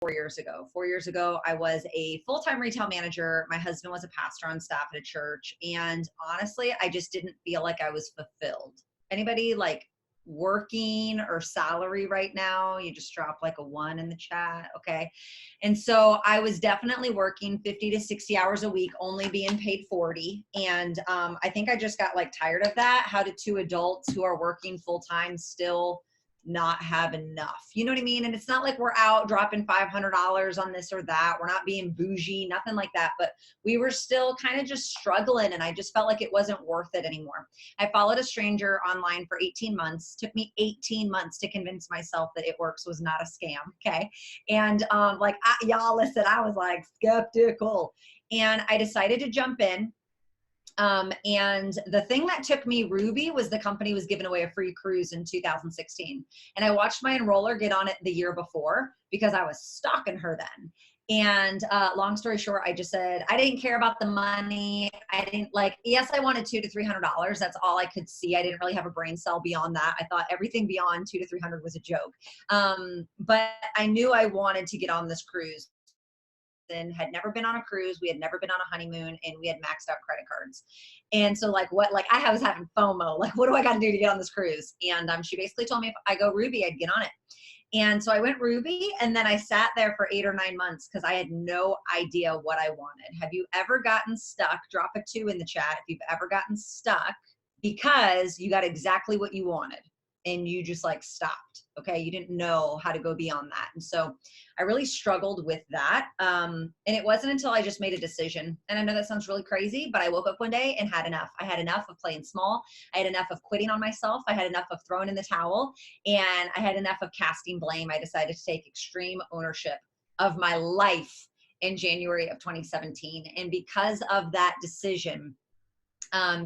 4 years ago. 4 years ago, I was a full-time retail manager. My husband was a pastor on staff at a church. And honestly, I just didn't feel like I was fulfilled. Anybody like working or salary right now? You just drop like a 1 in the chat. Okay. And so I was definitely working 50 to 60 hours a week, only being paid 40. And I think I just got like tired of that. How do two adults who are working full time still not have enough? You know what I mean? And it's not like we're out dropping $500 on this or that. We're not being bougie, nothing like that. But we were still kind of just struggling, and I just felt like it wasn't worth it anymore. I followed a stranger online for 18 months. Took me 18 months to convince myself that It Works was not a scam. Okay. And y'all listen, I was like skeptical, and I decided to jump in. And the thing that took me, Ruby, was the company was giving away a free cruise in 2016. And I watched my enroller get on it the year before because I was stalking her then. And long story short, I just said, I didn't care about the money. I didn't yes, I wanted $200 to $300. That's all I could see. I didn't really have a brain cell beyond that. I thought everything beyond $200 to $300 was a joke. But I knew I wanted to get on this cruise. And had never been on a cruise. We had never been on a honeymoon, and we had maxed out credit cards. And so I was having FOMO, like, what do I got to do to get on this cruise? And she basically told me if I go Ruby, I'd get on it. And so I went Ruby, and then I sat there for 8 or 9 months because I had no idea what I wanted. Have you ever gotten stuck? Drop a 2 in the chat if you've ever gotten stuck because you got exactly what you wanted and you just stopped. Okay. You didn't know how to go beyond that. And so I really struggled with that. And it wasn't until I just made a decision. And I know that sounds really crazy, but I woke up one day and had enough. I had enough of playing small. I had enough of quitting on myself. I had enough of throwing in the towel, and I had enough of casting blame. I decided to take extreme ownership of my life in January of 2017. And because of that decision, I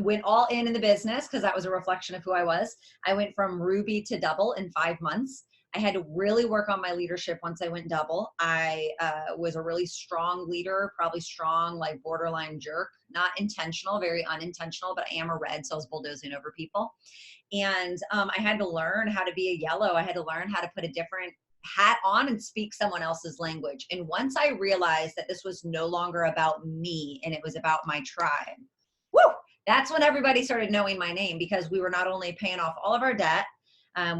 went all in the business because that was a reflection of who I was. I went from Ruby to double in 5 months. I had to really work on my leadership once I went double. I was a really strong leader, probably strong, like borderline jerk, not intentional, very unintentional, but I am a red, so I was bulldozing over people. And I had to learn how to be a yellow. I had to learn how to put a different hat on and speak someone else's language. And once I realized that this was no longer about me and it was about my tribe, that's when everybody started knowing my name, because we were not only paying off all of our debt,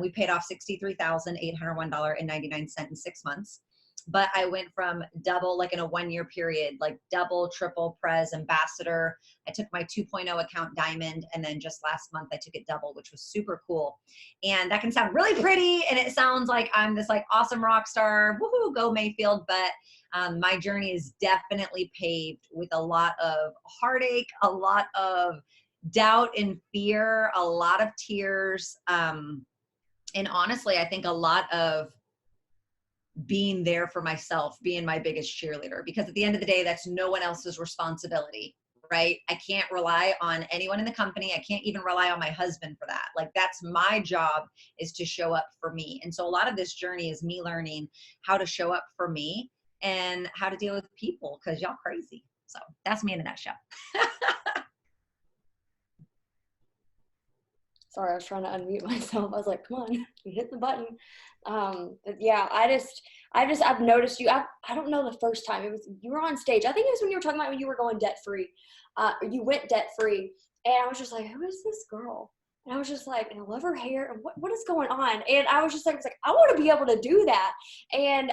we paid off $63,801.99 in 6 months. But I went from double, in a 1-year period, double, triple, Prez, ambassador. I took my 2.0 account diamond. And then just last month, I took it double, which was super cool. And that can sound really pretty. And it sounds like I'm this awesome rock star. Woohoo, go Mayfield. But my journey is definitely paved with a lot of heartache, a lot of doubt and fear, a lot of tears. And honestly, I think a lot of being there for myself, being my biggest cheerleader, because at the end of the day, that's no one else's responsibility, right? I can't rely on anyone in the company. I can't even rely on my husband for that. That's my job, is to show up for me. And so a lot of this journey is me learning how to show up for me and how to deal with people, because y'all crazy. So that's me in a nutshell. Sorry, I was trying to unmute myself. I was like, come on, you hit the button. But yeah, I've noticed you. I don't know the first time you were on stage. I think it was when you were talking about when you were going debt free. You went debt free, and I was just like, who is this girl? And I was just like, and I love her hair, and what is going on? And I was like, I want to be able to do that. And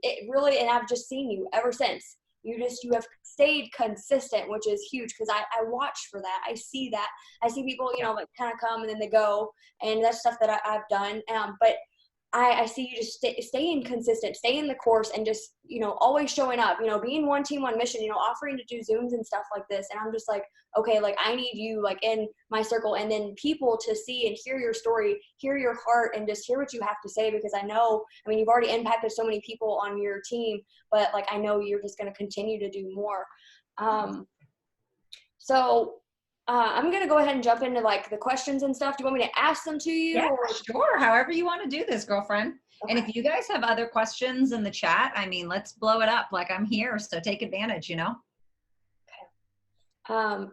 it really, and I've just seen you ever since. You have stayed consistent, which is huge, because I watch for that. I see that. I see people, kind of come and then they go, and that's stuff that I've done. But I see you just staying consistent, stay in the course, and just, always showing up, being one team, one mission, offering to do Zooms and stuff like this. And I'm just like, okay, I need you in my circle, and then people to see and hear your story, hear your heart, and just hear what you have to say, because you've already impacted so many people on your team, but I know you're just going to continue to do more. I'm going to go ahead and jump into the questions and stuff. Do you want me to ask them to you? Yeah, sure. However you want to do this, girlfriend. Okay. And if you guys have other questions in the chat, let's blow it up. I'm here, so take advantage, Okay.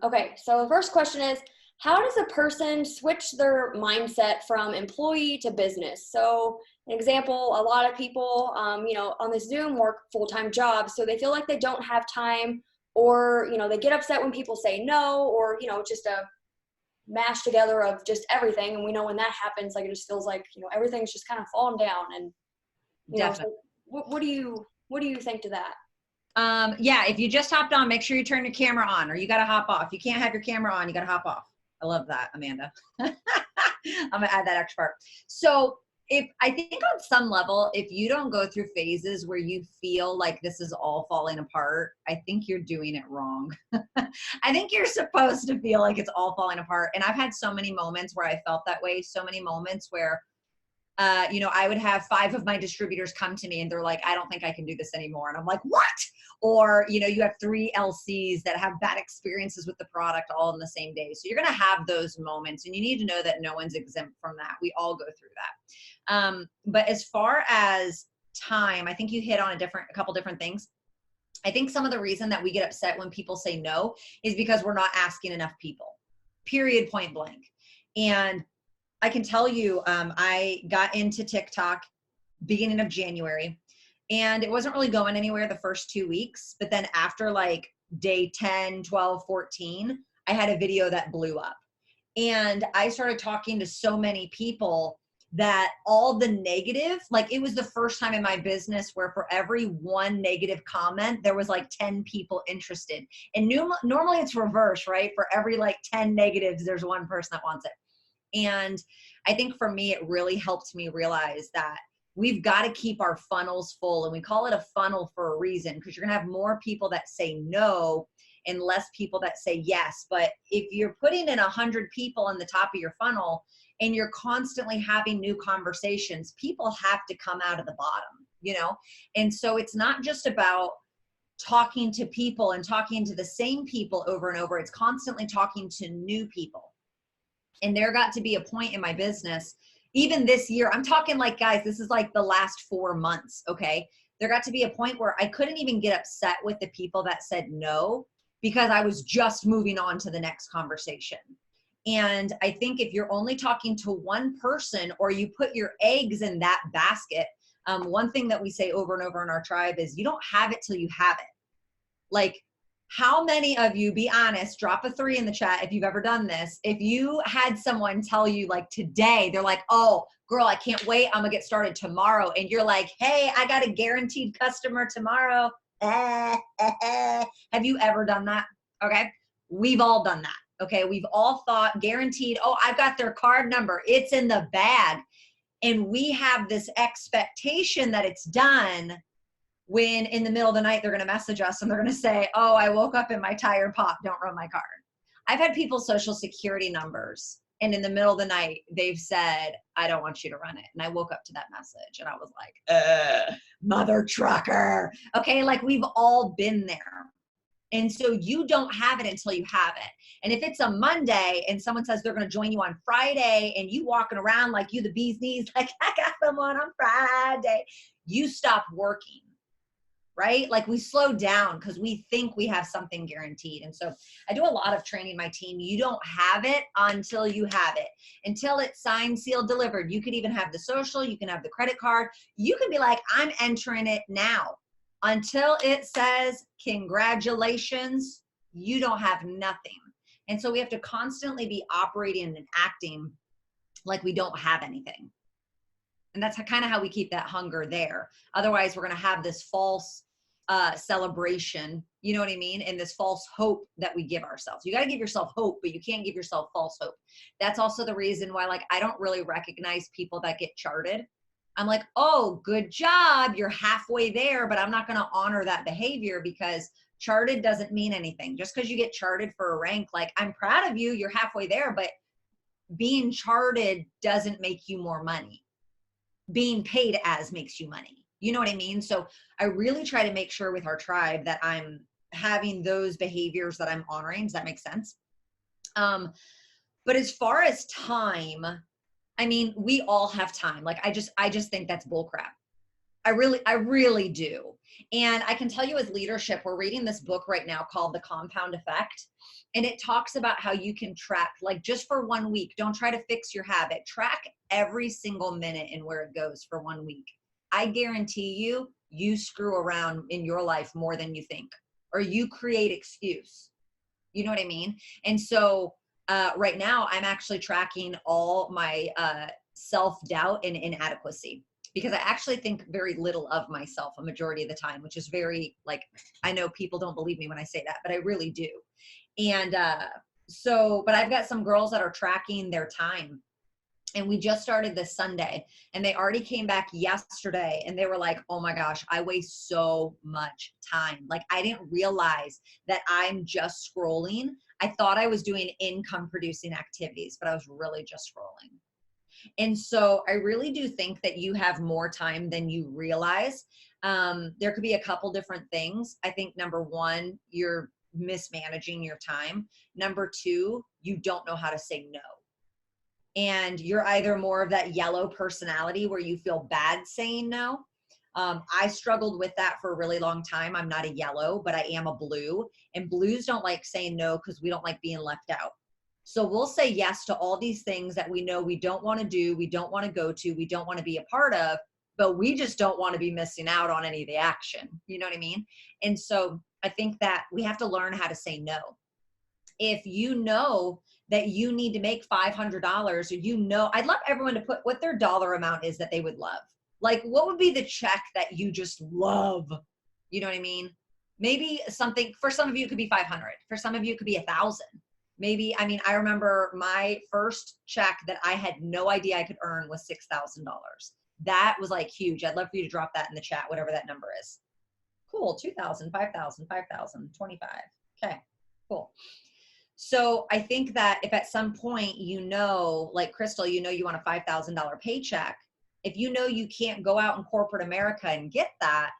Okay. So the first question is, how does a person switch their mindset from employee to business? So An example, a lot of people, you know, on this Zoom work full-time jobs, so they feel like they don't have time, or, you know, they get upset when people say no, or, you know, just a mash together of just everything. And we know when that happens, like, it just feels like, you know, everything's just kind of falling down. And, you know, Definitely. so what do you think to that? Yeah, if you just hopped on, make sure you turn your camera on, or you got to hop off. You can't have your camera on, you got to hop off. I love that, Amanda. I'm gonna add that extra part. So if I think on some level, if you don't go through phases where you feel like this is all falling apart, I think you're doing it wrong. I think you're supposed to feel like it's all falling apart. And I've had so many moments where I felt that way, so many moments where you know, I would have 5 of my distributors come to me and they're like, I don't think I can do this anymore. And I'm like, what? Or, you know, you have 3 LCs that have bad experiences with the product all in the same day. So you're going to have those moments, and you need to know that no one's exempt from that. We all go through that. But as far as time, I think you hit on a couple different things. I think some of the reason that we get upset when people say no is because we're not asking enough people, period, point blank. And I can tell you, I got into TikTok beginning of January, and it wasn't really going anywhere the first 2 weeks. But then after like day 10, 12, 14, I had a video that blew up. And I started talking to so many people that all the negative, like it was the first time in my business where for every 1 negative comment, there was like 10 people interested. And normally it's reverse, right? For every like 10 negatives, there's 1 person that wants it. And I think for me, it really helped me realize that we've got to keep our funnels full. And we call it a funnel for a reason, because you're going to have more people that say no and less people that say yes. But if you're putting in 100 people on the top of your funnel and you're constantly having new conversations, people have to come out of the bottom, you know? And so it's not just about talking to people and talking to the same people over and over. It's constantly talking to new people. And there got to be a point in my business, even this year, I'm talking like, guys, this is like the last 4 months, okay? There got to be a point where I couldn't even get upset with the people that said no, because I was just moving on to the next conversation. And I think if you're only talking to 1 person, or you put your eggs in that basket, one thing that we say over and over in our tribe is you don't have it till you have it. Like, how many of you, be honest, drop a 3 in the chat if you've ever done this. If you had someone tell you like today, they're like, oh girl, I can't wait, I'm gonna get started tomorrow. And you're like, hey, I got a guaranteed customer tomorrow. Have you ever done that? Okay. We've all done that. Okay. We've all thought guaranteed, oh, I've got their card number, it's in the bag. And we have this expectation that it's done, when in the middle of the night, they're going to message us and they're going to say, oh, I woke up and my tire popped, don't run my card. I've had people's social security numbers, and in the middle of the night, they've said, I don't want you to run it. And I woke up to that message and I was like, mother trucker. Okay. Like, we've all been there. And so you don't have it until you have it. And if it's a Monday and someone says they're going to join you on Friday, and you walking around like you the bee's knees, like, I got someone on Friday, you stop working. Right? Like, we slow down because we think we have something guaranteed. And so I do a lot of training my team. You don't have it until you have it, until it's signed, sealed, delivered. You could even have the social, you can have the credit card. You can be like, I'm entering it now. Until it says, congratulations, you don't have nothing. And so we have to constantly be operating and acting like we don't have anything. And that's kind of how we keep that hunger there. Otherwise, we're going to have this false celebration, you know what I mean? And this false hope that we give ourselves. You got to give yourself hope, but you can't give yourself false hope. That's also the reason why, like, I don't really recognize people that get charted. I'm like, oh, good job, you're halfway there, but I'm not going to honor that behavior, because charted doesn't mean anything. Just because you get charted for a rank, like, I'm proud of you, you're halfway there, but being charted doesn't make you more money. Being paid as makes you money. You know what I mean? So I really try to make sure with our tribe that I'm having those behaviors that I'm honoring. Does that make sense? But as far as time, I mean, we all have time. Like, I just think that's bullcrap. I really do. And I can tell you, as leadership, we're reading this book right now called The Compound Effect. And it talks about how you can track, like, just for 1 week, don't try to fix your habit. Track every single minute and where it goes for 1 week. I guarantee you screw around in your life more than you think, or you create excuse. You know what I mean? And so right now I'm actually tracking all my self-doubt and inadequacy, because I actually think very little of myself a majority of the time, which is very, like, I know people don't believe me when I say that, but I really do. And but I've got some girls that are tracking their time, and we just started this Sunday, and they already came back yesterday and they were like, oh my gosh, I waste so much time. Like, I didn't realize that I'm just scrolling. I thought I was doing income producing activities, but I was really just scrolling. And so I really do think that you have more time than you realize. There could be a couple different things. I think number one, you're mismanaging your time. Number two, you don't know how to say no. And you're either more of that yellow personality where you feel bad saying no. I struggled with that for a really long time. I'm not a yellow, but I am a blue, and blues don't like saying no because we don't like being left out. So we'll say yes to all these things that we know we don't want to do, we don't want to go to, we don't want to be a part of, but we just don't want to be missing out on any of the action. You know what I mean? And so I think that we have to learn how to say no. If you know that you need to make $500, or you know, I'd love everyone to put what their dollar amount is that they would love. Like, what would be the check that you just love? You know what I mean? Maybe something, for some of you it could be 500. For some of you it could be 1,000. Maybe, I mean, I remember my first check that I had no idea I could earn was $6,000. That was like huge. I'd love for you to drop that in the chat, whatever that number is. Cool. 2,000, 5,000, 5,000, 25. Okay, cool. So I think that if at some point, you know, like Crystal, you know, you want a $5,000 paycheck, if you know you can't go out in corporate America and get that,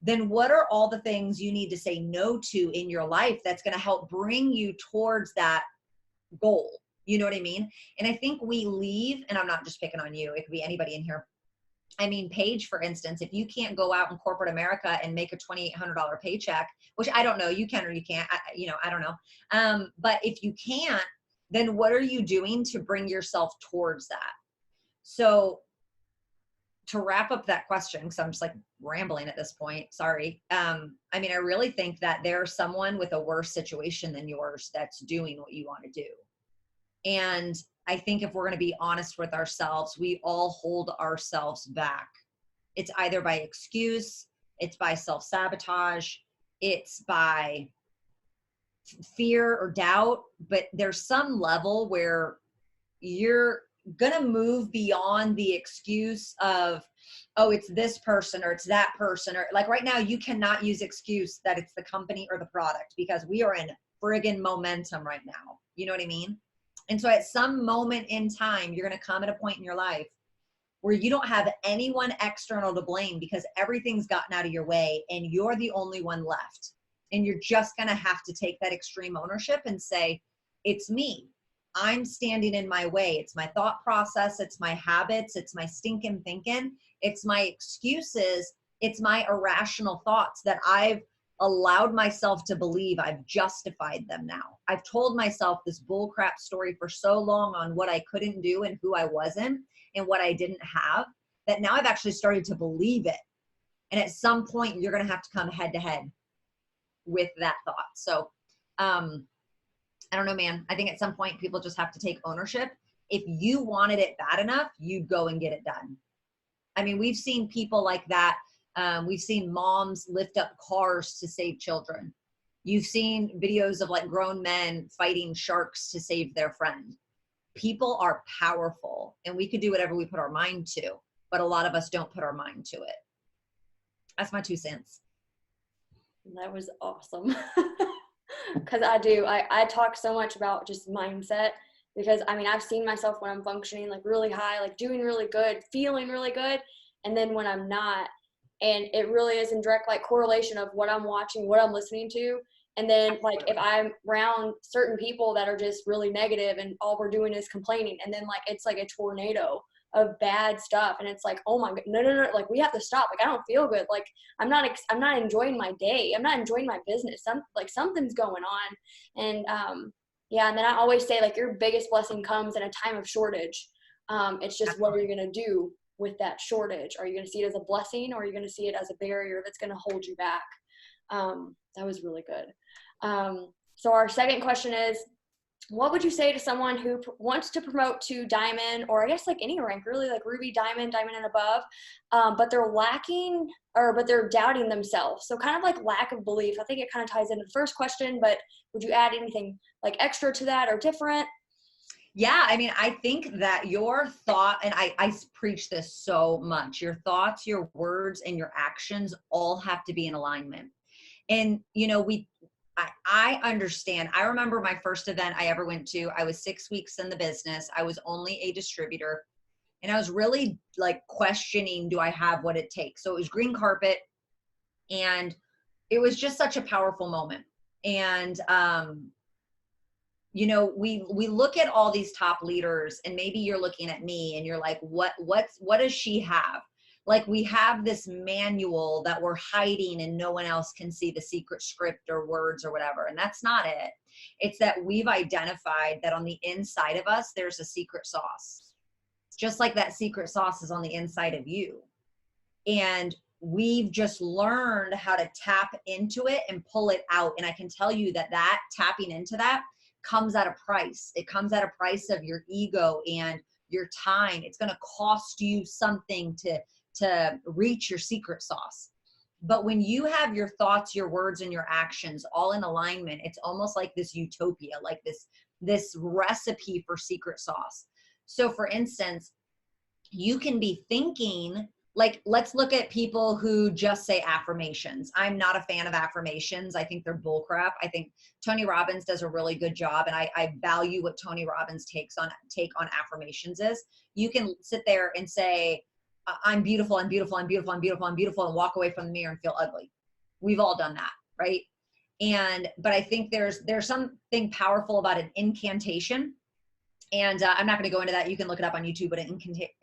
then what are all the things you need to say no to in your life that's going to help bring you towards that goal? You know what I mean? And I think we leave, and I'm not just picking on you, it could be anybody in here. I mean, Paige, for instance, if you can't go out in corporate America and make a $2,800 paycheck, which I don't know, you can or you can't, I don't know. But if you can't, then what are you doing to bring yourself towards that? So to wrap up that question, because I'm just like rambling at this point, sorry. I mean, I really think that there's someone with a worse situation than yours that's doing what you want to do. And I think if we're going to be honest with ourselves, we all hold ourselves back. It's either by excuse, it's by self-sabotage, it's by fear or doubt, but there's some level where you're going to move beyond the excuse of, oh, it's this person or it's that person, or like right now you cannot use excuse that it's the company or the product, because we are in friggin' momentum right now. You know what I mean? And so at some moment in time, you're going to come at a point in your life where you don't have anyone external to blame, because everything's gotten out of your way and you're the only one left. And you're just going to have to take that extreme ownership and say, it's me. I'm standing in my way. It's my thought process. It's my habits. It's my stinking thinking. It's my excuses. It's my irrational thoughts that I've allowed myself to believe. I've justified them now. I've told myself this bullcrap story for so long on what I couldn't do and who I wasn't and what I didn't have, that now I've actually started to believe it. And at some point, you're going to have to come head to head with that thought. So, I don't know, man. I think at some point people just have to take ownership. If you wanted it bad enough, you'd go and get it done. I mean, we've seen people like that. We've seen moms lift up cars to save children. You've seen videos of like grown men fighting sharks to save their friend. People are powerful, and we could do whatever we put our mind to, but a lot of us don't put our mind to it. That's my 2 cents. That was awesome. Because I talk so much about just mindset, because I mean, I've seen myself when I'm functioning like really high, like doing really good, feeling really good, and then when I'm not, and it really is in direct like correlation of what I'm watching, what I'm listening to. And then like if I'm around certain people that are just really negative and all we're doing is complaining, and then like it's like a tornado of bad stuff, and it's like, oh my god, no, like we have to stop. Like I don't feel good. Like I'm not enjoying my day. I'm not enjoying my business. Something's going on. And yeah, and then I always say like your biggest blessing comes in a time of shortage. It's just what are you going to do with that shortage? Are you going to see it as a blessing, or are you going to see it as a barrier that's going to hold you back? That was really good. So our second question is, what would you say to someone who wants to promote to diamond, or I guess like any rank, really, like ruby, diamond, diamond and above, but they're lacking, but they're doubting themselves? So kind of like lack of belief. I think it kind of ties into the first question, but would you add anything like extra to that or different? Yeah, I mean, I think that your thought, and I preach this so much, your thoughts, your words, and your actions all have to be in alignment. And, you know, I understand. I remember my first event I ever went to. I was 6 weeks in the business. I was only a distributor. And I was really like questioning, do I have what it takes? So it was green carpet. And it was just such a powerful moment. And, you know, we look at all these top leaders, and maybe you're looking at me and you're like, what does she have? Like, we have this manual that we're hiding and no one else can see the secret script or words or whatever. And that's not it. It's that we've identified that on the inside of us, there's a secret sauce, just like that secret sauce is on the inside of you. And we've just learned how to tap into it and pull it out. And I can tell you that tapping into that comes at a price. It comes at a price of your ego and your time. It's going to cost you something to reach your secret sauce. But when you have your thoughts, your words, and your actions all in alignment, it's almost like this utopia, like this recipe for secret sauce. So for instance, you can be thinking, like, let's look at people who just say affirmations. I'm not a fan of affirmations. I think they're bullcrap. I think Tony Robbins does a really good job, and I value what Tony Robbins take on affirmations is. You can sit there and say, I'm beautiful, I'm beautiful, I'm beautiful, I'm beautiful, I'm beautiful, and walk away from the mirror and feel ugly. We've all done that, right? But I think there's something powerful about an incantation. And I'm not going to go into that. You can look it up on YouTube,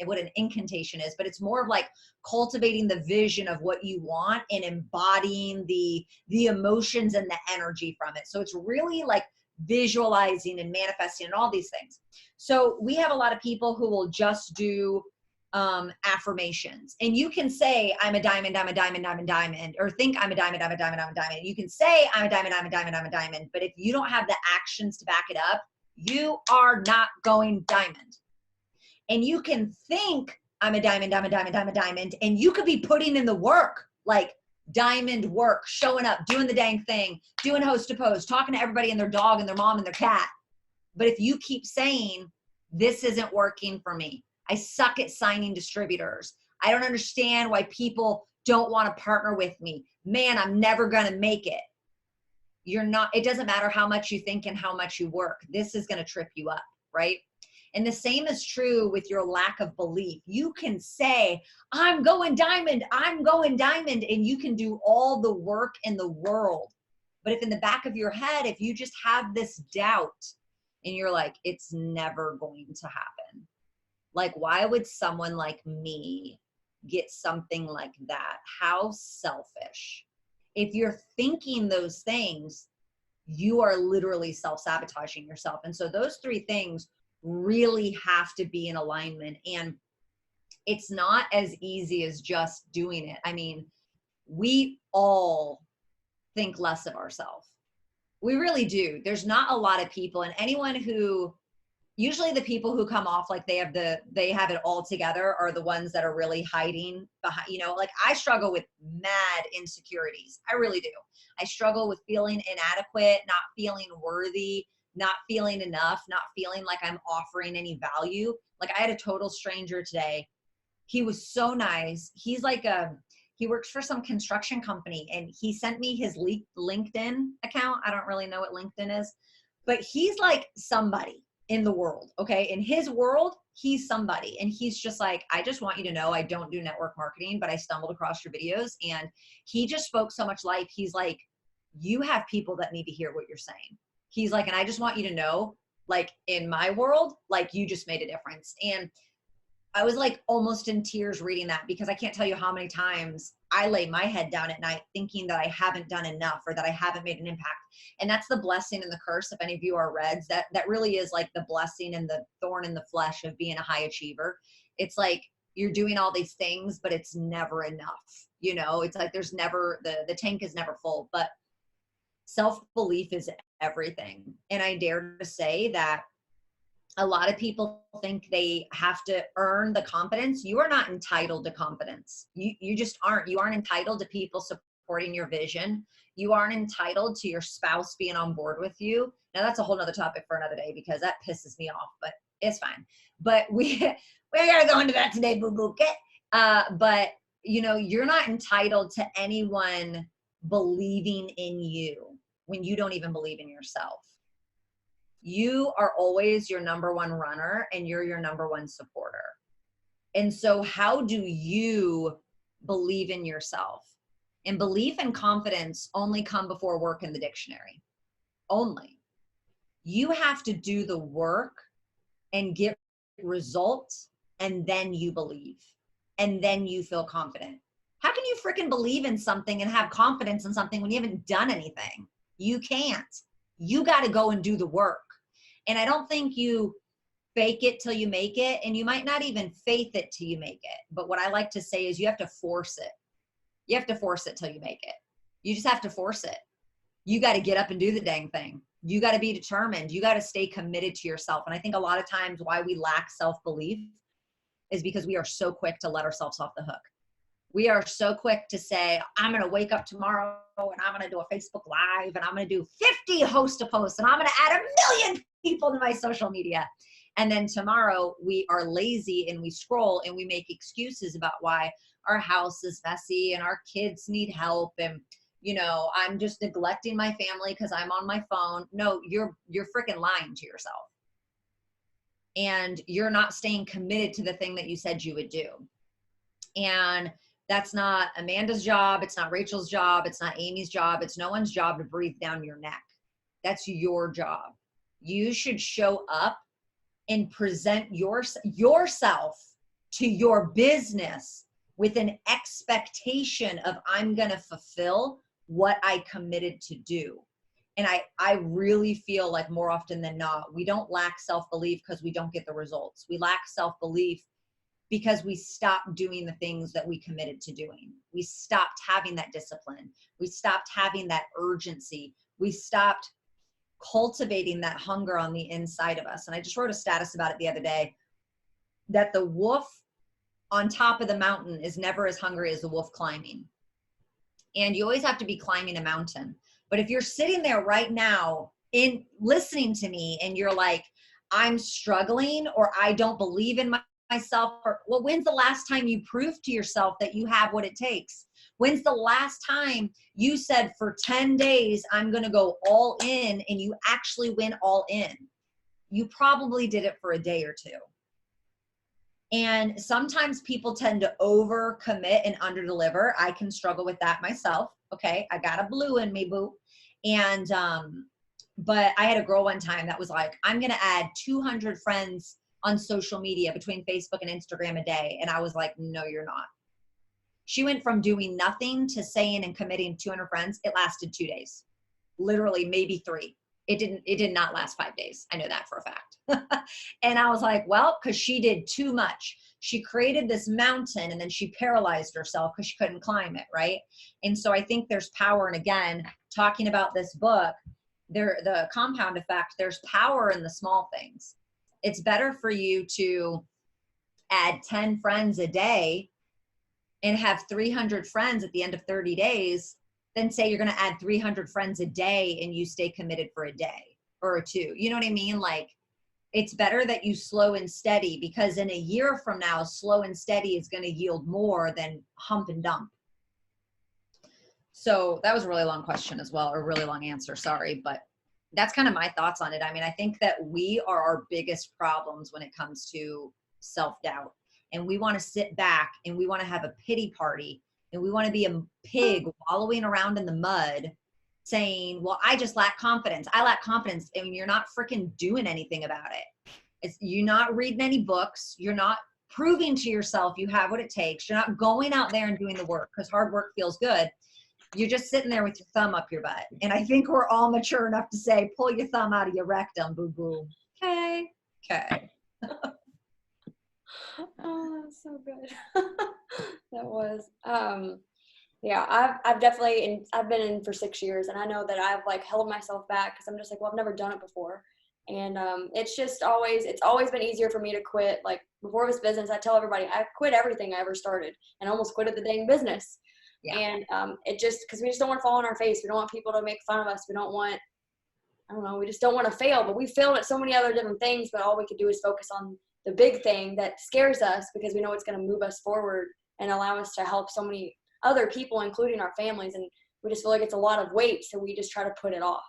what an incantation is, but it's more of like cultivating the vision of what you want and embodying the emotions and the energy from it. So it's really like visualizing and manifesting and all these things. So we have a lot of people who will just do affirmations, and you can say, I'm a diamond, I'm a diamond, I'm a diamond, or think I'm a diamond, I'm a diamond, I'm a diamond. You can say, I'm a diamond, I'm a diamond, I'm a diamond. But if you don't have the actions to back it up, you are not going diamond. And you can think, I'm a diamond, I'm a diamond, I'm a diamond, and you could be putting in the work, like diamond work, showing up, doing the dang thing, doing host to post, talking to everybody and their dog and their mom and their cat. But if you keep saying, this isn't working for me, I suck at signing distributors, I don't understand why people don't want to partner with me, man, I'm never going to make it. It doesn't matter how much you think and how much you work. This is going to trip you up, right? And the same is true with your lack of belief. You can say, I'm going diamond, and you can do all the work in the world. But if in the back of your head, if you just have this doubt and you're like, it's never going to happen. Like, why would someone like me get something like that? How selfish. If you're thinking those things, you are literally self-sabotaging yourself. And so those three things really have to be in alignment. And it's not as easy as just doing it. I mean, we all think less of ourselves. We really do. There's not a lot of people, and anyone who, usually the people who come off like they have it all together are the ones that are really hiding behind, like I struggle with mad insecurities. I really do. I struggle with feeling inadequate, not feeling worthy, not feeling enough, not feeling like I'm offering any value. Like, I had a total stranger today. He was so nice. He's like he works for some construction company, and he sent me his LinkedIn account. I don't really know what LinkedIn is, but he's like somebody in the world. Okay. In his world, he's somebody. And he's just like, I just want you to know, I don't do network marketing, but I stumbled across your videos. And he just spoke so much life. He's like, you have people that need to hear what you're saying. He's like, and I just want you to know, like, in my world, like, you just made a difference. And I was like almost in tears reading that, because I can't tell you how many times I lay my head down at night thinking that I haven't done enough or that I haven't made an impact. And that's the blessing and the curse. If any of you are Reds, that really is like the blessing and the thorn in the flesh of being a high achiever. It's like you're doing all these things, but it's never enough. You know, it's like there's never, the tank is never full, but self-belief is everything. And I dare to say that a lot of people think they have to earn the confidence. You are not entitled to confidence. You just aren't. You aren't entitled to people supporting your vision. You aren't entitled to your spouse being on board with you. Now that's a whole nother topic for another day because that pisses me off, but it's fine. But we gotta go into that today, boo boo. Okay? But you know, you're not entitled to anyone believing in you when you don't even believe in yourself. You are always your number one runner and you're your number one supporter. And so how do you believe in yourself? And belief and confidence only come before work in the dictionary. Only. You have to do the work and get results, and then you believe. And then you feel confident. How can you freaking believe in something and have confidence in something when you haven't done anything? You can't. You got to go and do the work. And I don't think you fake it till you make it, and you might not even faith it till you make it. But what I like to say is you have to force it. You have to force it till you make it. You just have to force it. You got to get up and do the dang thing. You got to be determined. You got to stay committed to yourself. And I think a lot of times why we lack self-belief is because we are so quick to let ourselves off the hook. We are so quick to say, I'm going to wake up tomorrow and I'm going to do a Facebook Live and I'm going to do 50 host to posts and I'm going to add 1 million people to my social media. And then tomorrow we are lazy and we scroll and we make excuses about why our house is messy and our kids need help. And, you know, I'm just neglecting my family because I'm on my phone. No, you're freaking lying to yourself. And you're not staying committed to the thing that you said you would do. And that's not Amanda's job. It's not Rachel's job. It's not Amy's job. It's no one's job to breathe down your neck. That's your job. You should show up and present yourself to your business with an expectation of I'm going to fulfill what I committed to do. And I really feel like more often than not, we don't lack self-belief because we don't get the results. We lack self-belief because we stopped doing the things that we committed to doing. We stopped having that discipline. We stopped having that urgency. We stopped cultivating that hunger on the inside of us. And I just wrote a status about it the other day, that the wolf on top of the mountain is never as hungry as the wolf climbing. And you always have to be climbing a mountain. But if you're sitting there right now in listening to me and you're like, I'm struggling, or I don't believe in myself, or well, when's the last time you proved to yourself that you have what it takes? When's the last time you said for 10 days, I'm going to go all in, and you actually went all in? You probably did it for a day or two. And sometimes people tend to overcommit and underdeliver. I can struggle with that myself. Okay. I got a blue in me, boo. And, but I had a girl one time that was like, I'm going to add 200 friends on social media between Facebook and Instagram a day. And I was like, no, you're not. She went from doing nothing to saying and committing 200 friends. It lasted 2 days, literally maybe 3. It did not last 5 days. I know that for a fact. And I was like, well, because she did too much. She created this mountain and then she paralyzed herself because she couldn't climb it, right? And so I think there's power. And again, talking about this book, the compound effect, there's power in the small things. It's better for you to add 10 friends a day and have 300 friends at the end of 30 days than say you're going to add 300 friends a day and you stay committed for a day or 2. You know what I mean? Like, it's better that you slow and steady, because in a year from now, slow and steady is going to yield more than hump and dump. So that was a really long question as well, or a really long answer. Sorry, but that's kind of my thoughts on it. I mean, I think that we are our biggest problems when it comes to self-doubt, and we want to sit back and we want to have a pity party, and we want to be a pig wallowing around in the mud saying, well, I just lack confidence. I lack confidence. And you're not freaking doing anything about it. You're not reading any books. You're not proving to yourself you have what it takes. You're not going out there and doing the work because hard work feels good. You're just sitting there with your thumb up your butt. And I think we're all mature enough to say, pull your thumb out of your rectum, boo boo. Okay. Okay. Oh, that's so good. That was, yeah, I've definitely, I've been in for 6 years, and I know that I've like held myself back because I'm just like, well, I've never done it before. And it's always been easier for me to quit. Like before this business, I tell everybody I quit everything I ever started and almost quit the dang business. Yeah. And it just, because we just don't want to fall on our face. We don't want people to make fun of us. We don't want, I don't know, we just don't want to fail. But we failed at so many other different things, but all we could do is focus on the big thing that scares us because we know it's going to move us forward and allow us to help so many other people, including our families. And we just feel like it's a lot of weight, so we just try to put it off.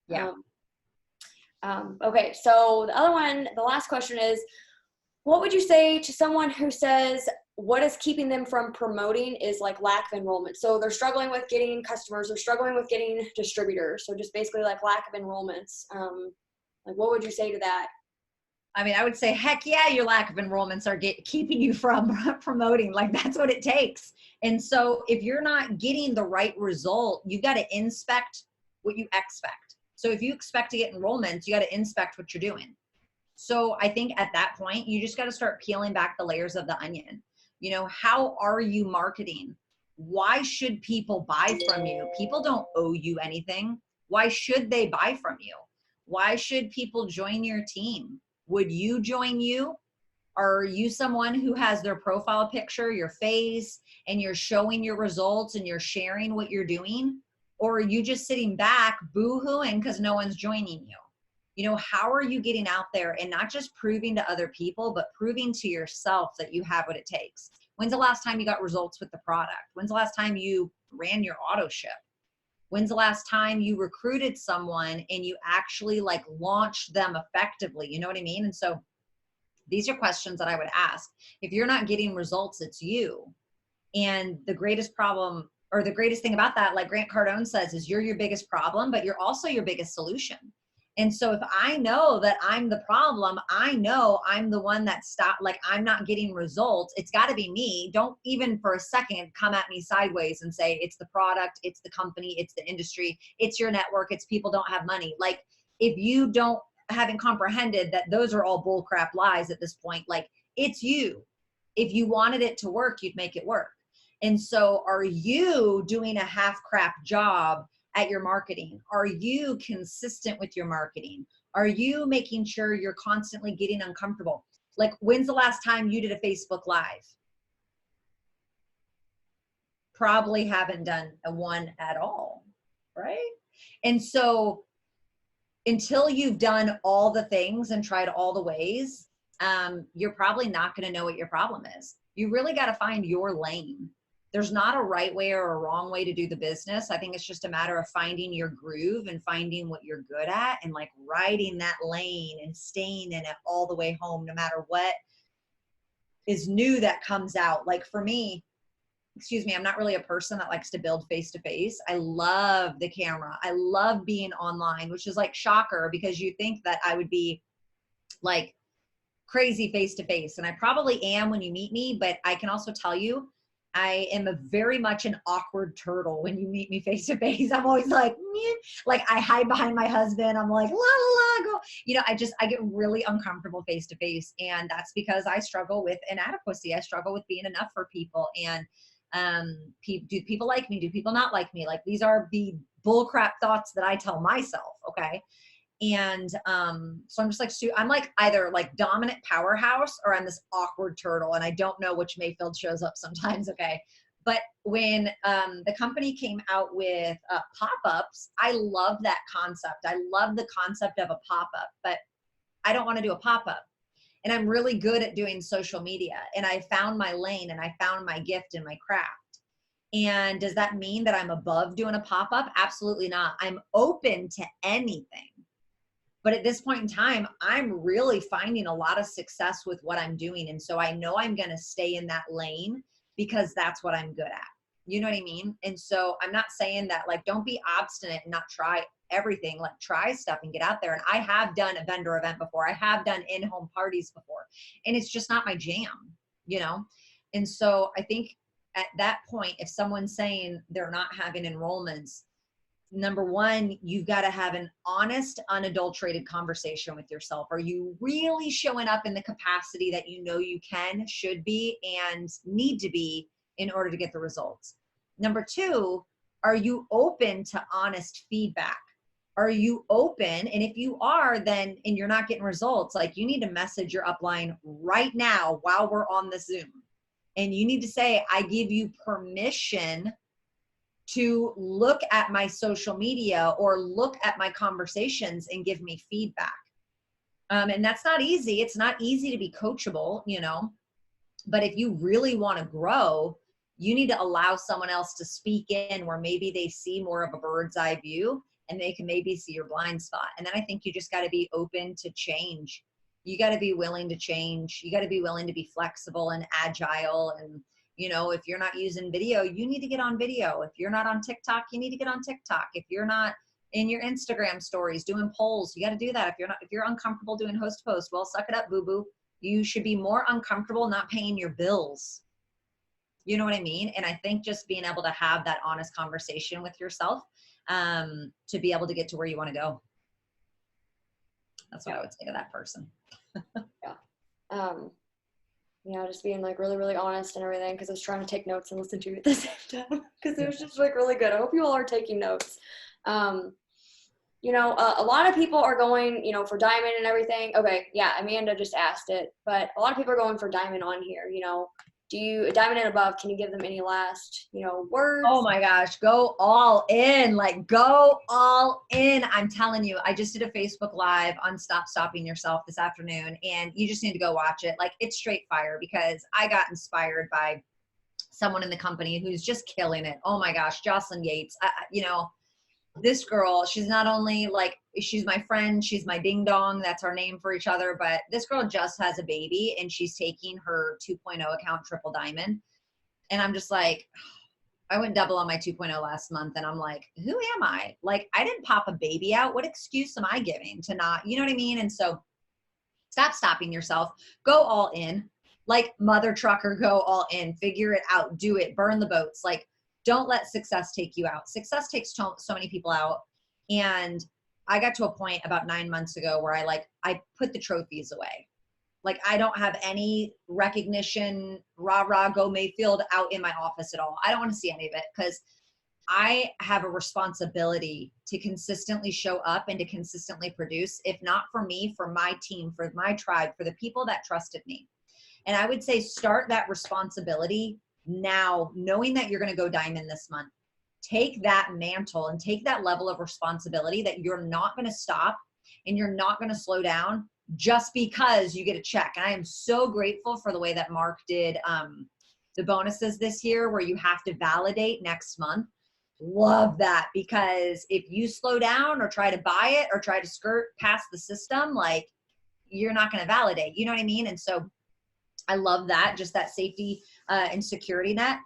Yeah. Okay, so the last question is, what would you say to someone who says what is keeping them from promoting is like lack of enrollment? So they're struggling with getting customers, they're struggling with getting distributors. So just basically like lack of enrollments. Like what would you say to that? I mean, I would say, heck yeah, your lack of enrollments are keeping you from promoting. Like that's what it takes. And so if you're not getting the right result, you got to inspect what you expect. So if you expect to get enrollments, you got to inspect what you're doing. So I think at that point, you just got to start peeling back the layers of the onion. You know, how are you marketing? Why should people buy from you? People don't owe you anything. Why should they buy from you? Why should people join your team? Would you join you? Are you someone who has their profile picture, your face, and you're showing your results and you're sharing what you're doing? Or are you just sitting back boo-hooing because no one's joining you? You know, how are you getting out there and not just proving to other people, but proving to yourself that you have what it takes? When's the last time you got results with the product? When's the last time you ran your auto ship? When's the last time you recruited someone and you actually like launched them effectively? You know what I mean? And so these are questions that I would ask. If you're not getting results, it's you. And the greatest problem, or the greatest thing about that, like Grant Cardone says, is you're your biggest problem, but you're also your biggest solution. And so if I know that I'm the problem, I know I'm the one that stopped, like I'm not getting results. It's got to be me. Don't even for a second come at me sideways and say it's the product, it's the company, it's the industry, it's your network, it's people don't have money. Like if you haven't comprehended that those are all bullcrap lies at this point, like it's you. If you wanted it to work, you'd make it work. And so are you doing a half crap job at your marketing? Are you consistent with your marketing? Are you making sure you're constantly getting uncomfortable? Like when's the last time you did a Facebook Live? Probably haven't done a one at all, right? And so until you've done all the things and tried all the ways, you're probably not going to know what your problem is. You really got to find your lane. There's not a right way or a wrong way to do the business. I think it's just a matter of finding your groove and finding what you're good at and like riding that lane and staying in it all the way home, no matter what is new that comes out. Like for me, excuse me, I'm not really a person that likes to build face to face. I love the camera. I love being online, which is like shocker because you think that I would be like crazy face to face. And I probably am when you meet me, but I can also tell you, I am a very much an awkward turtle when you meet me face to face. I'm always like, meh. Like I hide behind my husband. I'm like, la, la, la, go. You know, I get really uncomfortable face to face. And that's because I struggle with inadequacy. I struggle with being enough for people. And do people like me? Do people not like me? Like these are the bullcrap thoughts that I tell myself. Okay. And so I'm just like, I'm like either like dominant powerhouse or I'm this awkward turtle. And I don't know which Mayfield shows up sometimes. Okay. But when the company came out with pop-ups, I love that concept. I love the concept of a pop-up, but I don't want to do a pop-up. And I'm really good at doing social media. And I found my lane and I found my gift and my craft. And does that mean that I'm above doing a pop-up? Absolutely not. I'm open to anything. But at this point in time, I'm really finding a lot of success with what I'm doing. And so I know I'm going to stay in that lane because that's what I'm good at. You know what I mean? And so I'm not saying that like, don't be obstinate and not try everything. Like try stuff and get out there. And I have done a vendor event before. I have done in-home parties before, and it's just not my jam, you know? And so I think at that point, if someone's saying they're not having enrollments, number one, you've got to have an honest, unadulterated conversation with yourself. Are you really showing up in the capacity that you know you can, should be, and need to be in order to get the results? Number two, are you open to honest feedback? Are you open? And if you are, then, and you're not getting results, like you need to message your upline right now while we're on the Zoom. And you need to say, I give you permission to look at my social media or look at my conversations and give me feedback. And that's not easy. It's not easy to be coachable, you know, but if you really want to grow, you need to allow someone else to speak in where maybe they see more of a bird's eye view and they can maybe see your blind spot. And then I think you just got to be open to change. You got to be willing to change. You got to be willing to be flexible and agile. And, you know, if you're not using video, you need to get on video. If you're not on TikTok, you need to get on TikTok. If you're not in your Instagram stories doing polls, you got to do that. If you're uncomfortable doing host post, well, suck it up, boo boo. You should be more uncomfortable not paying your bills. You know what I mean? And I think just being able to have that honest conversation with yourself to be able to get to where you want to go. That's what I would say to that person. Just being like really, really honest and everything, because I was trying to take notes and listen to you at the same time because it was just like really good. I hope you all are taking notes. A lot of people are going, for diamond and everything. Okay, yeah, Amanda just asked it, but a lot of people are going for diamond on here. Do you, diamond and above, can you give them any last, words? Oh my gosh, go all in, like go all in. I'm telling you, I just did a Facebook Live on Stop Stopping Yourself this afternoon, and you just need to go watch it. Like it's straight fire because I got inspired by someone in the company who's just killing it. Oh my gosh, Jocelyn Yates. This girl, she's not only like, she's my friend, she's my ding dong, that's our name for each other, but this girl just has a baby and she's taking her 2.0 account triple diamond. And I'm just like, I went double on my 2.0 last month and I'm like, who am I? Like, I didn't pop a baby out. What excuse am I giving to not, you know what I mean? And so stop stopping yourself, go all in, like mother trucker, go all in, figure it out, do it, burn the boats. Like, don't let success take you out. Success takes so many people out. And I got to a point about 9 months ago where I put the trophies away. Like I don't have any recognition, rah, rah, go Mayfield out in my office at all. I don't want to see any of it because I have a responsibility to consistently show up and to consistently produce, if not for me, for my team, for my tribe, for the people that trusted me. And I would say start that responsibility now, knowing that you're going to go diamond this month. Take that mantle and take that level of responsibility that you're not going to stop and you're not going to slow down just because you get a check. And I am so grateful for the way that Mark did the bonuses this year where you have to validate next month. Love that, because if you slow down or try to buy it or try to skirt past the system, like you're not going to validate, you know what I mean? And so I love that, just that safety and security net.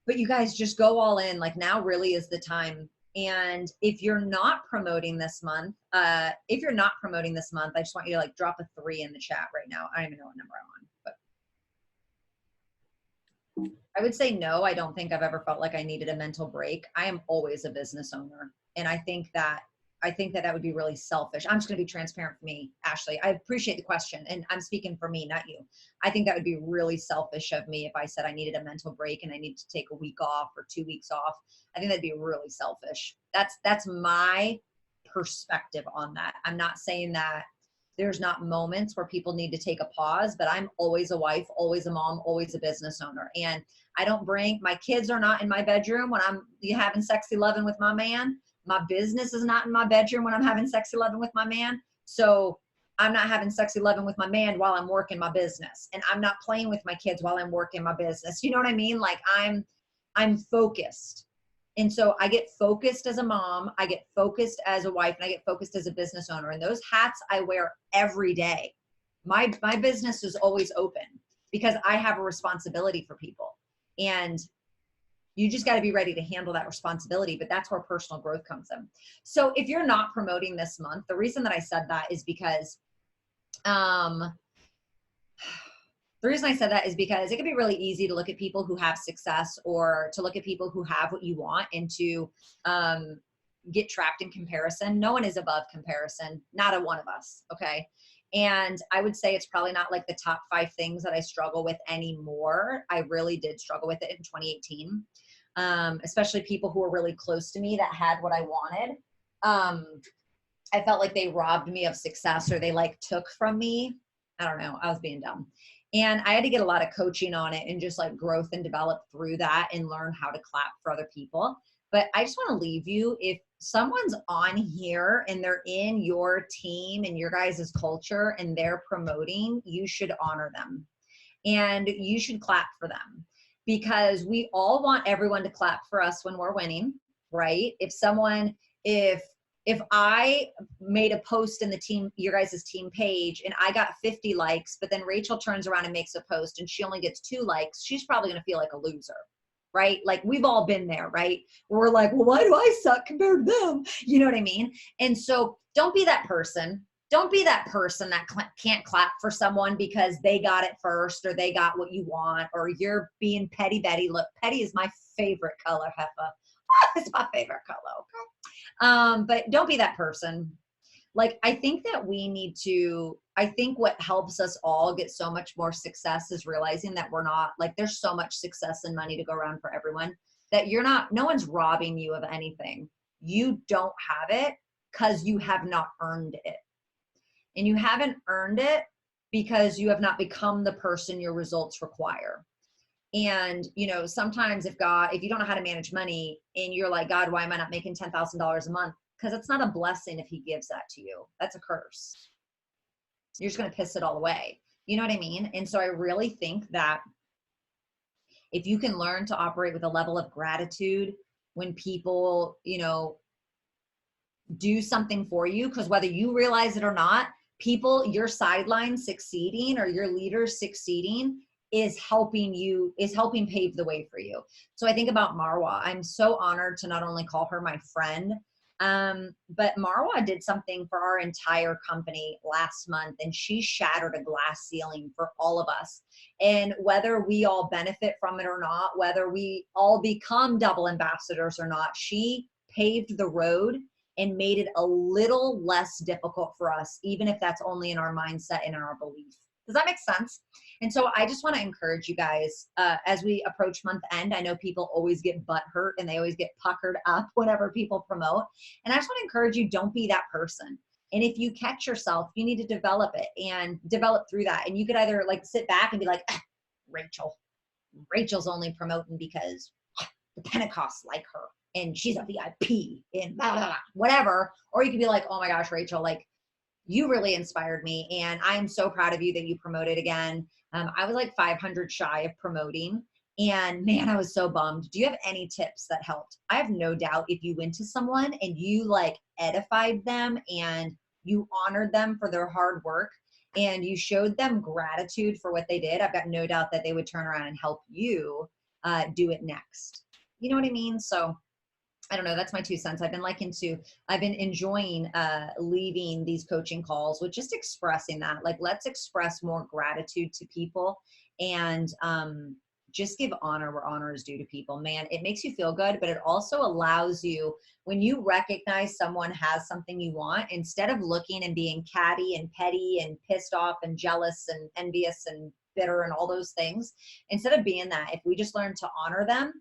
But you guys just go all in. Like now really is the time. And if you're not promoting this month, I just want you to like drop a 3 in the chat right now. I don't even know what number I'm on, but I would say no. I don't think I've ever felt like I needed a mental break. I am always a business owner. And I think that would be really selfish. I'm just going to be transparent for me, Ashley. I appreciate the question, and I'm speaking for me, not you. I think that would be really selfish of me if I said I needed a mental break and I needed to take a week off or 2 weeks off. I think that'd be really selfish. That's my perspective on that. I'm not saying that there's not moments where people need to take a pause, but I'm always a wife, always a mom, always a business owner. And I don't bring, my kids are not in my bedroom when I'm having sexy loving with my man. My business is not in my bedroom when I'm having sexy loving with my man. So I'm not having sexy loving with my man while I'm working my business. And I'm not playing with my kids while I'm working my business. You know what I mean? Like I'm focused. And so I get focused as a mom, I get focused as a wife, and I get focused as a business owner. And those hats I wear every day. My business is always open because I have a responsibility for people. And You just got to be ready to handle that responsibility, but that's where personal growth comes in. So if you're not promoting this month, the reason that I said that is because, the reason I said that is because it can be really easy to look at people who have success, or to look at people who have what you want, and to get trapped in comparison. No one is above comparison, not a one of us. Okay. And I would say it's probably not like the top 5 things that I struggle with anymore. I really did struggle with it in 2018. Especially people who were really close to me that had what I wanted. I felt like they robbed me of success, or they like took from me. I don't know. I was being dumb. And I had to get a lot of coaching on it, and just like growth and develop through that, and learn how to clap for other people. But I just want to leave you, if someone's on here and they're in your team and your guys' culture and they're promoting, you should honor them, and you should clap for them, because we all want everyone to clap for us when we're winning, right? If I made a post in the team, your guys' team page, and I got 50 likes, but then Rachel turns around and makes a post and she only gets 2 likes, she's probably going to feel like a loser, right? Like, we've all been there, right? We're like, well, why do I suck compared to them? You know what I mean? And so don't be that person. Don't be that person that can't clap for someone because they got it first, or they got what you want, or you're being petty Betty. Look, petty is my favorite color, Heffa. It's my favorite color. Okay. But don't be that person. Like, I think that I think what helps us all get so much more success is realizing that we're not, like, there's so much success and money to go around for everyone, that no one's robbing you of anything. You don't have it because you have not earned it. And you haven't earned it because you have not become the person your results require. And, sometimes if you don't know how to manage money, and you're like, God, why am I not making $10,000 a month? Because it's not a blessing if he gives that to you. That's a curse. You're just going to piss it all away. You know what I mean? And so I really think that if you can learn to operate with a level of gratitude when people, do something for you, because whether you realize it or not, your sideline succeeding, or your leaders succeeding, is helping pave the way for you. So I think about Marwa. I'm so honored to not only call her my friend, but Marwa did something for our entire company last month, and she shattered a glass ceiling for all of us. And whether we all benefit from it or not, whether we all become double ambassadors or not, she paved the road and made it a little less difficult for us, even if that's only in our mindset and in our belief. Does that make sense? And so I just want to encourage you guys, as we approach month end. I know people always get butt hurt and they always get puckered up whenever people promote. And I just want to encourage you, don't be that person. And if you catch yourself, you need to develop it and develop through that. And you could either like sit back and be like, Rachel's only promoting because the Pentecosts like her and she's a VIP and blah, blah, blah, whatever. Or you could be like, oh my gosh, Rachel, like, you really inspired me, and I'm so proud of you that you promoted again. I was like 500 shy of promoting, and man, I was so bummed. Do you have any tips that helped? I have no doubt if you went to someone and you like edified them and you honored them for their hard work and you showed them gratitude for what they did, I've got no doubt that they would turn around and help you do it next. You know what I mean? So I don't know. That's my 2 cents. I've been enjoying leaving these coaching calls with just expressing that. Like, let's express more gratitude to people, and just give honor where honor is due to people. Man, it makes you feel good, but it also allows you, when you recognize someone has something you want, instead of looking and being catty and petty and pissed off and jealous and envious and bitter and all those things, instead of being that, if we just learn to honor them,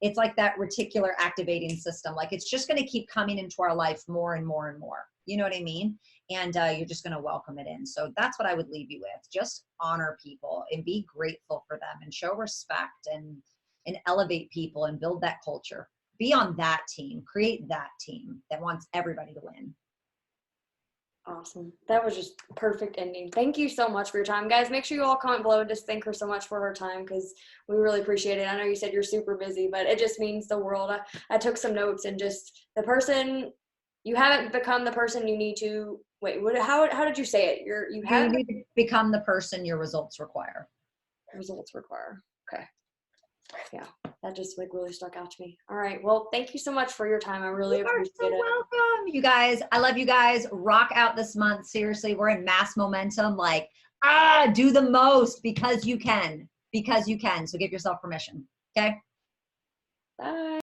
it's like that reticular activating system. Like, it's just going to keep coming into our life more and more and more. You know what I mean? And you're just going to welcome it in. So that's what I would leave you with. Just honor people and be grateful for them and show respect and elevate people and build that culture. Be on that team. Create that team that wants everybody to win. Awesome. That was just perfect ending. Thank you so much for your time, guys. Make sure you all comment below and just thank her so much for her time, because we really appreciate it. I know you said you're super busy, but it just means the world. I took some notes, and just you haven't become the person you need to. Wait, how did you say it? You need to become the person your results require. Results require. Okay. Yeah, that just like really stuck out to me. All right. Well, thank you so much for your time. I really You are appreciate so it. welcome. You guys, I love you guys. Rock out this month. Seriously, we're in mass momentum. Like, do the most because you can. Because you can. So give yourself permission. Okay. Bye.